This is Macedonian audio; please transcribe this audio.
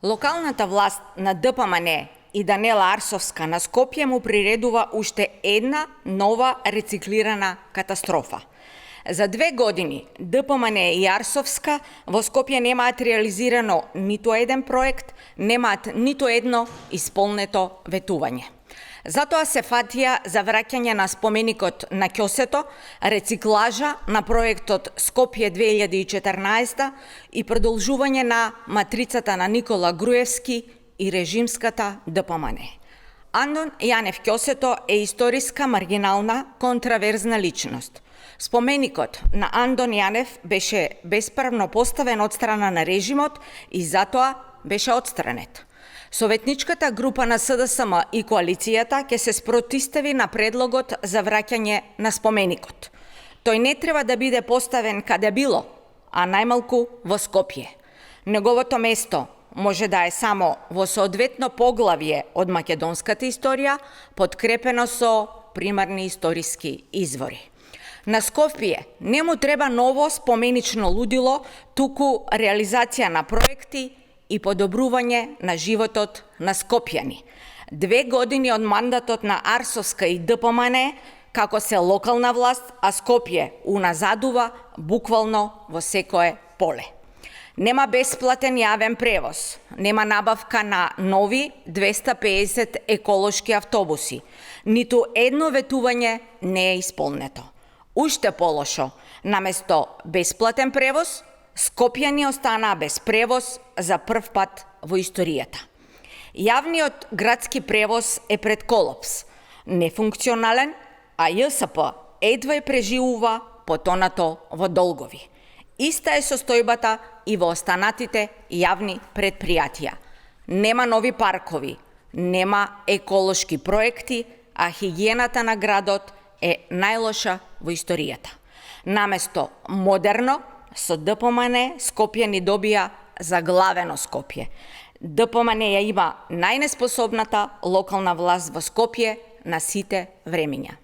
Локалната власт на ДПМН и Даниела Арсовска на Скопје му приредува уште една нова рециклирана катастрофа. За 2 години ДПМН и Арсовска во Скопје немаат реализирано ниту еден проект, немаат ниту едно исполнето ветување. Затоа се фатија за враќање на споменикот на ќосето, рециклажа на проектот Скопје 2014 и продолжување на матрицата на Никола Груевски и режимската ДПМН. Андон Јанев ќосето е историска маргинална контраверзна личност. Споменикот на Андон Јанев беше бесправно поставен од страна на режимот и затоа беше отстранет. Советничката група на СДСМ и коалицијата ќе се спротистави на предлогот за враќање на споменикот. Тој не треба да биде поставен каде било, а најмалку во Скопје. Неговото место може да е само во соодветно поглавје од македонската историја, подкрепено со примарни историски извори. На Скопје не му треба ново споменично лудило, туку реализација на проекти и подобрување на животот на скопјани. 2 години од мандатот на Арсовска и ДПМН како се локална власт, а Скопје уназадува буквално во секое поле. Нема бесплатен јавен превоз, нема набавка на нови 250 еколошки автобуси, ниту едно ветување не е исполнето. Уште полошо, наместо бесплатен превоз, скопјани останаа без превоз за прв пат во историјата. Јавниот градски превоз е пред колапс, нефункционален, а ЈСП едва и преживува потонато во долгови. Иста е состојбата и во останатите јавни предпријатија. Нема нови паркови, нема еколошки проекти, а хигиената на градот е најлоша во историјата. Наместо модерно, со ДПМН скопјани добија заглавено Скопје. ДПМН ја има најнеспособната локална власт во Скопје на сите времиња.